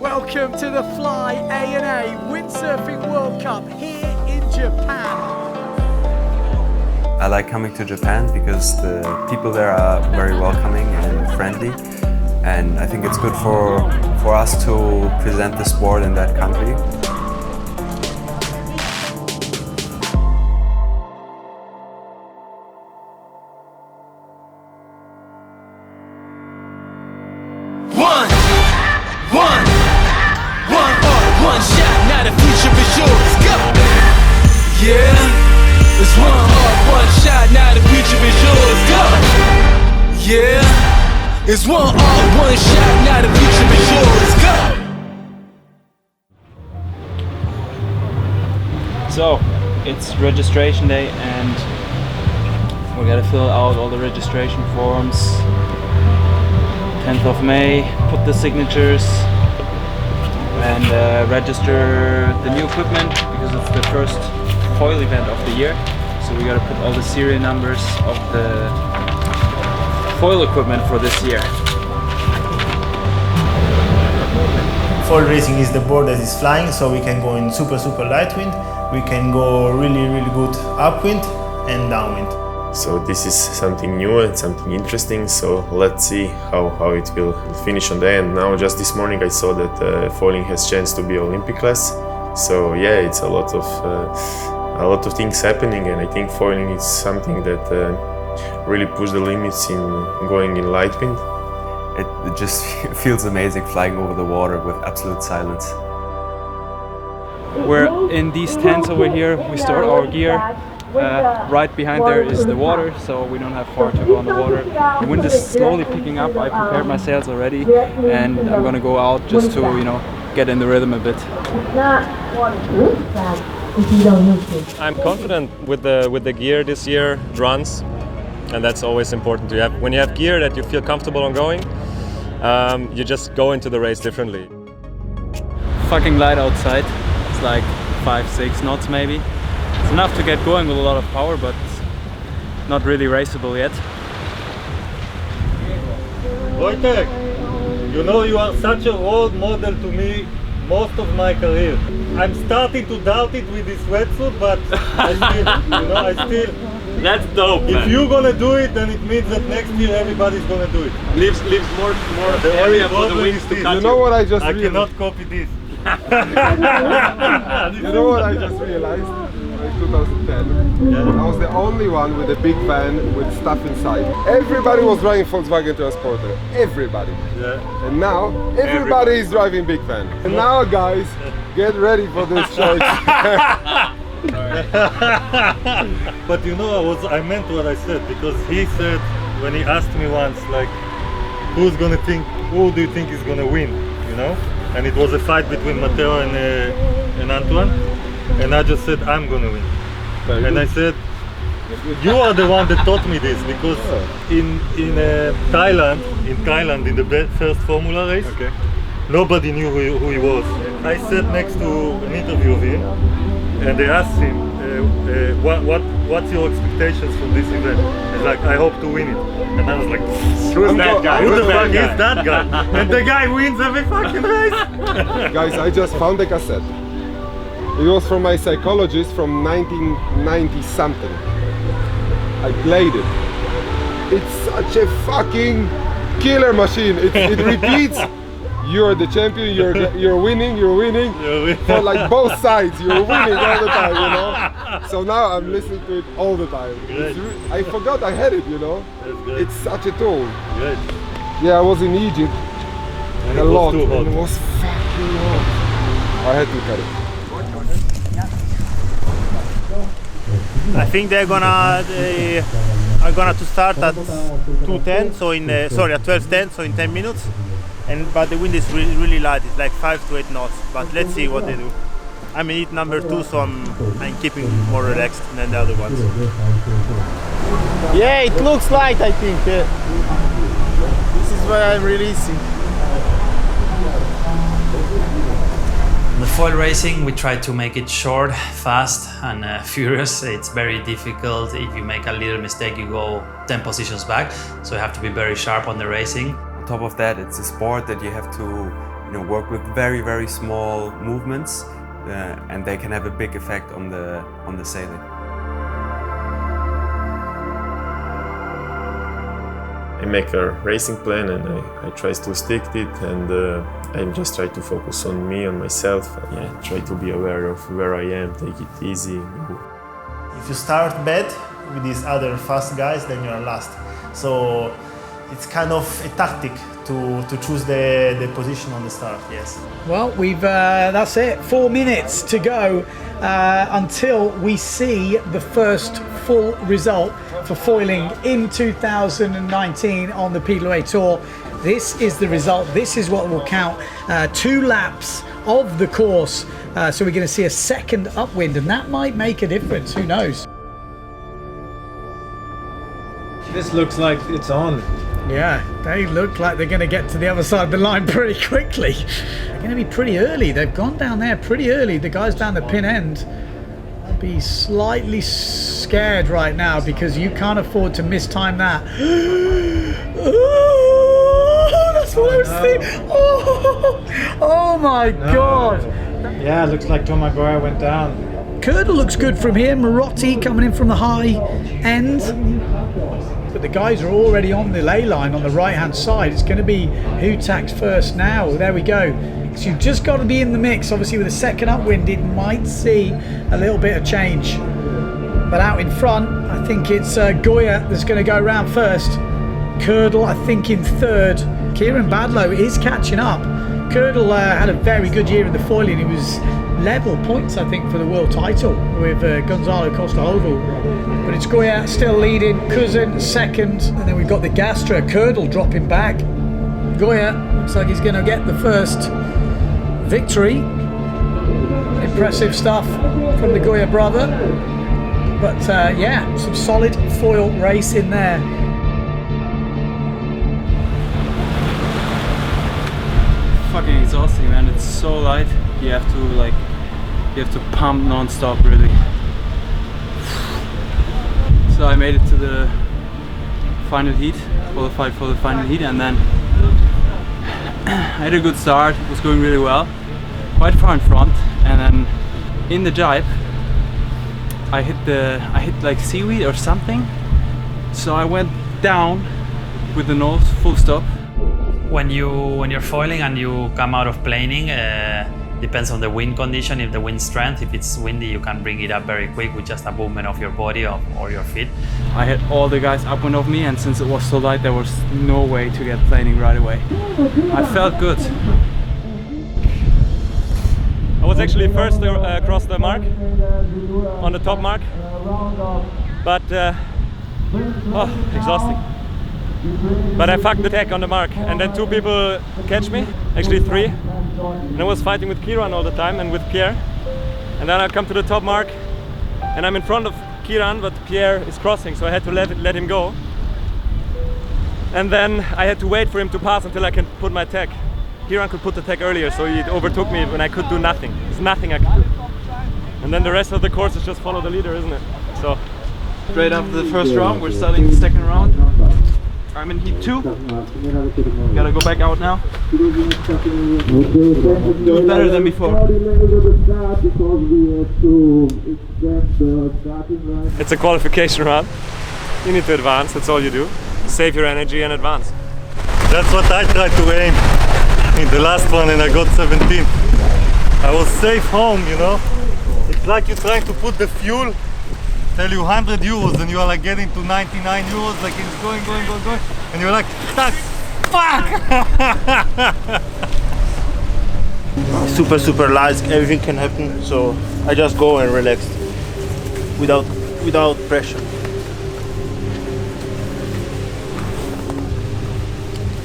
Welcome to the Fly A&A Windsurfing World Cup here in Japan. I like coming to Japan because the people there are very welcoming and friendly, and I think it's good for us to present the sport in that country. One shot, now the future is yours. Go! Yeah, it's one shot, now the future is yours. Go! Yeah, it's one shot, now the future is yours. Go! So, it's registration day and we gotta fill out all the registration forms. 10th of May, put the signatures and register the new equipment because it's the first foil event of the year. So we gotta put all the serial numbers of the foil equipment for this year. Foil racing is the board that is flying, so we can go in super light wind, we can go really good upwind and downwind. So this is something new and something interesting, so let's see how it will finish on the end. Now just this morning I saw that foiling has chance to be Olympic class, so yeah, it's a lot of things happening, and I think foiling is something that really pushes the limits in going in light wind. It just feels amazing flying over the water with absolute silence. We're in these tents over here, we store our gear. Right behind there is the water, so we don't have far to go on the water. The wind is slowly picking up. I prepared my sails already, and I'm gonna go out just to, get in the rhythm a bit. I'm confident with the gear this year. It runs, and that's always important to have. When you have gear that you feel comfortable on going, you just go into the race differently. Fucking light outside. It's like 5-6 knots maybe. It's enough to get going with a lot of power, but not really raceable yet. Wojtek, you are such a role model to me most of my career. I'm starting to doubt it with this wetsuit, but I still. That's dope, If you're gonna do it, then it means that next year everybody's gonna do it. Leaves more area for the wings to catch. You know what I just realized? I cannot copy this. You know what I just realized? In 2010, I was the only one with a big van with stuff inside. Everybody was driving Volkswagen Transporter. Everybody. Yeah. And now everybody is driving big van. And now, guys, get ready for this choice. But I meant what I said, because he said, when he asked me once, like, who do you think is gonna win, And it was a fight between Matteo and Antoine, and I just said, I'm gonna win. And I said, you are the one that taught me this, because in Thailand, in the first Formula race, nobody knew who he was. I sat next to an interview of him, and they asked him, what's your expectations from this event? He's like, I hope to win it. And I was like, who's that guy? Who the fuck is that guy? And the guy wins every fucking race. Guys, I just found a cassette. It was from my psychologist from 1990 something. I played it. It's such a fucking killer machine. It repeats. You're the champion, you're winning, for like both sides, you're winning all the time, So now I'm listening to it all the time. I forgot I had it, It's such a tool. Great. Yeah, I was in Egypt and a lot, and it was fucking hot. I had to cut it. I think they're gonna to start at 2:10, so at 12:10, so in 10 minutes. But the wind is really light. It's like 5 to 8 knots. But let's see what they do. I'm in heat number 2, so I'm keeping more relaxed than the other ones. Yeah, it looks light, I think. This is why I'm releasing. The foil racing, we try to make it short, fast and furious. It's very difficult. If you make a little mistake, you go 10 positions back. So you have to be very sharp on the racing. On top of that, it's a sport that you have to work with very, very small movements, and they can have a big effect on the sailing. I make a racing plan and I try to stick to it, and I just try to focus on me, on myself. Yeah, try to be aware of where I am, take it easy. If you start bad with these other fast guys, then you are last. So it's kind of a tactic to choose the position on the start, yes. Well, that's it. 4 minutes to go until we see the first full result for foiling in 2019 on the PWA Tour. This is the result. This is what will count. 2 laps of the course. So we're going to see a second upwind, and that might make a difference. Who knows? This looks like it's on. Yeah, they look like they're going to get to the other side of the line pretty quickly. They're going to be pretty early. They've gone down there pretty early. The guys down the pin end will be slightly scared right now because you can't afford to mistime that. Oh, that's what I was thinking. Oh my God. Yeah, it looks like Tom Maguire went down. Curdle looks good from here. Marotti coming in from the high end. But the guys are already on the ley line on the right hand side. It's going to be who tacks first now. There we go. So you've just got to be in the mix. Obviously with a second upwind it might see a little bit of change. But out in front I think it's Goya that's going to go around first. Curdle I think in third. Kieran Badlow is catching up. Curdle had a very good year in the foiling. He was level points I think for the world title with Gonzalo Costa-Oval. But it's Goya still leading, Cousin second, and then we've got the Gastra, Curdle dropping back. Goya looks like he's going to get the first victory. Impressive stuff from the Goya brother. But yeah, some solid foil race in there. Fucking exhausting, man. It's so light. You have to pump non-stop, really. So I made it to the final heat, qualified for the final heat, and then I had a good start. It was going really well, quite far in front, and then in the dive I hit like seaweed or something. So I went down with the nose full stop. When you're foiling and you come out of planing, depends on the wind condition. If the wind strength, if it's windy, you can bring it up very quick with just a movement of your body or your feet. I had all the guys upwind of me, and since it was so light, there was no way to get planing right away. I felt good. I was actually first across the mark, on the top mark, but exhausting. But I fucked the tack on the mark, and then 2 people catch me, actually 3. And I was fighting with Kieran all the time and with Pierre. And then I come to the top mark, and I'm in front of Kieran, but Pierre is crossing, so I had to let him go. And then I had to wait for him to pass until I can put my tack. Kieran could put the tack earlier, so he overtook me when I could do nothing. There's nothing I could do. And then the rest of the course is just follow the leader, isn't it? So Straight after the first round, we're starting the second round. I'm in heat 2. Gotta go back out now. Do it better than before. it's a qualification round. You need to advance, that's all you do. Save your energy and advance. That's what I tried to aim in the last one, and I got 17. I was safe home, you know. It's like you're trying to put the fuel, tell you 100 euros, and you are like getting to 99 euros, like it's going, and you're like, fuck! Super light, everything can happen, so I just go and relax without pressure.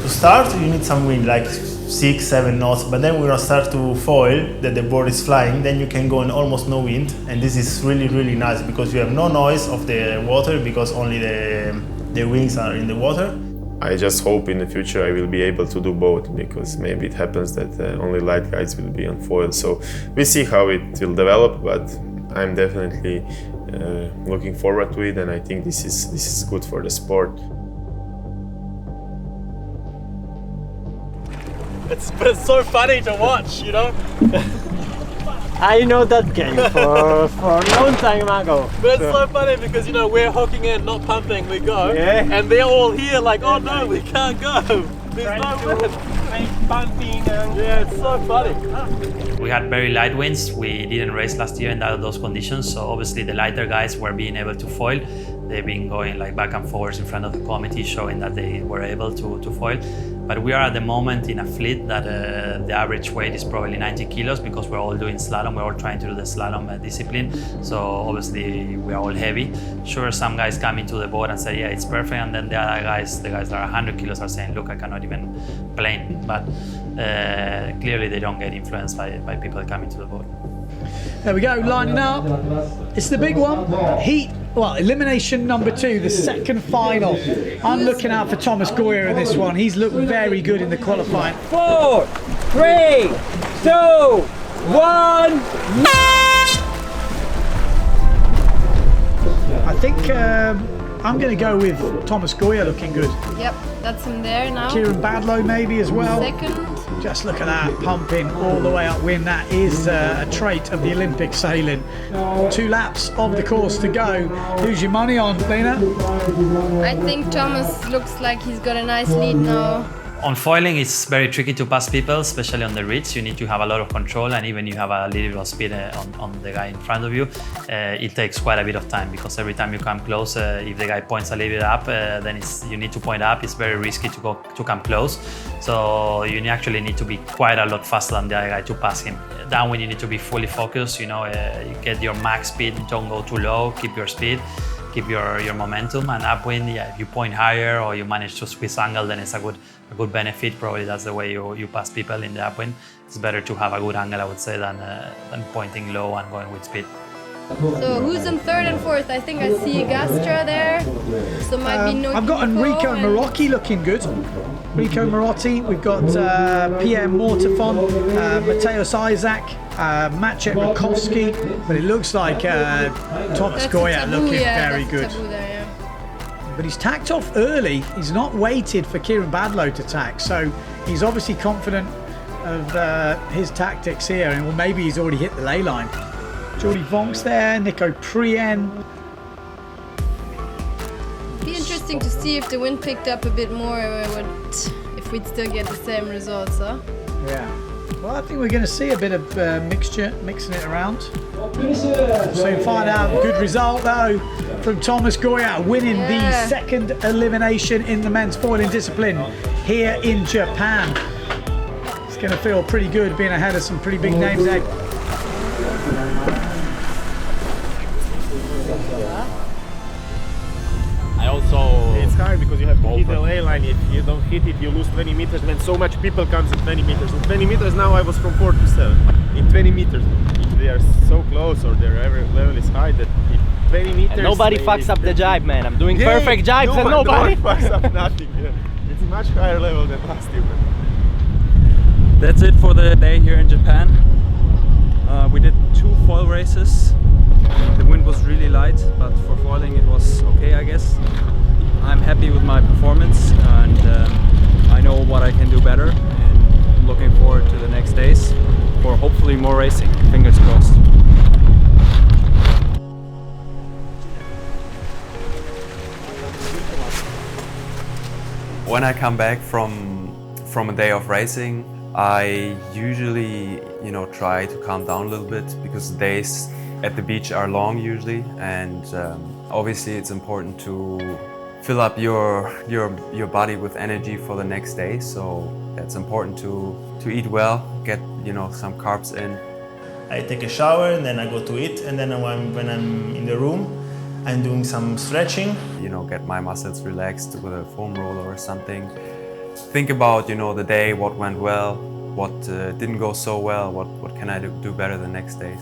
To start, you need some wind, like 6-7 knots, but then when you start to foil, that the board is flying, then you can go in almost no wind, and this is really nice because you have no noise of the water because only the wings are in the water. I just hope in the future I will be able to do both, because maybe it happens that only light guides will be on foil. So we'll see how it will develop, but I'm definitely looking forward to it, and I think this is good for the sport. But it's so funny to watch, you know. I know that game for a long time ago. But it's so funny because, you know, we're hooking in, not pumping, we go. Yeah. And they're all here like, oh no, we can't go. There's no wind. Pumping and yeah, it's so funny. We had very light winds. We didn't race last year in those conditions, so obviously the lighter guys were being able to foil. They've been going like back and forwards in front of the committee, showing that they were able to foil. But we are at the moment in a fleet that the average weight is probably 90 kilos because we're all doing slalom. We're all trying to do the slalom discipline. So obviously we are all heavy. Sure, some guys come into the boat and say, yeah, it's perfect. And then the other guys, the guys that are 100 kilos are saying, look, I cannot even plane. But clearly they don't get influenced by people coming to the boat. There we go, lining up. It's the big one. Heat, well, elimination number 2, the second final. I'm looking out for Thomas Goyer in this one. He's looked very good in the qualifying. 4, 3, 2, 1. I think I'm going to go with Thomas Goyer looking good. Yep, that's him there now. Kieran Badlow maybe as well. Second. Just look at that, pumping all the way upwind. That is a trait of the Olympic sailing. 2 laps of the course to go. Who's your money on, Lena? I think Thomas looks like he's got a nice lead now. On foiling, it's very tricky to pass people, especially on the reeds. You need to have a lot of control, and even you have a little bit of speed on the guy in front of you, it takes quite a bit of time because every time you come close, if the guy points a little bit up, then you need to point up. It's very risky to come close. So you actually need to be quite a lot faster than the other guy to pass him. Downwind, you need to be fully focused. You know, you get your max speed. Don't go too low. Keep your speed. Keep your momentum. And upwind, yeah, if you point higher or you manage to squeeze angle, then it's a good benefit. Probably that's the way you pass people in the upwind. It's better to have a good angle, I would say, than pointing low and going with speed. So who's in 3rd and 4th? I think I see Gastra there. So might be no. I've got Enrico Marotti looking good. Enrico Marotti. We've got Pierre Mortefon, Mateusz Isaac, Maciej Rakowski. But it looks like Thomas Goyer looking very good. But he's tacked off early. He's not waited for Kieran Badlow to tack, so he's obviously confident of his tactics here, and well, maybe he's already hit the ley line. Jordi Vonk's there, Nico Prien. Be interesting to see if the wind picked up a bit more, if we'd still get the same results, huh? Yeah. Well, I think we're going to see a bit of mixing it around. Soon find out. Good result though from Thomas Goyer, winning the 2nd elimination in the men's foiling discipline here in Japan. It's going to feel pretty good being ahead of some pretty big names there. It's hard because you have to hit the ley line. If you don't hit it, you lose 20 meters. Then so much people comes in 20 meters. In 20 meters now I was from 4 to 7. In 20 meters, if they are so close or their level is high that in 20 meters. And nobody fucks up the jibe, man. I'm doing perfect jibes and nobody fucks up nothing. Yeah. It's a much higher level than last year. That's it for the day here in Japan. We did 2 foil races. The wind was really light, but for foiling it was okay, I guess. I'm happy with my performance, and I know what I can do better, and I'm looking forward to the next days for hopefully more racing. Fingers crossed. When I come back from a day of racing, I usually, try to calm down a little bit because the days at the beach are long usually, and obviously it's important to fill up your body with energy for the next day. So it's important to eat well, get some carbs in. I take a shower and then I go to eat, and then when I'm in the room, I'm doing some stretching. Get my muscles relaxed with a foam roller or something. Think about the day, what went well, what didn't go so well, what can I do better the next day.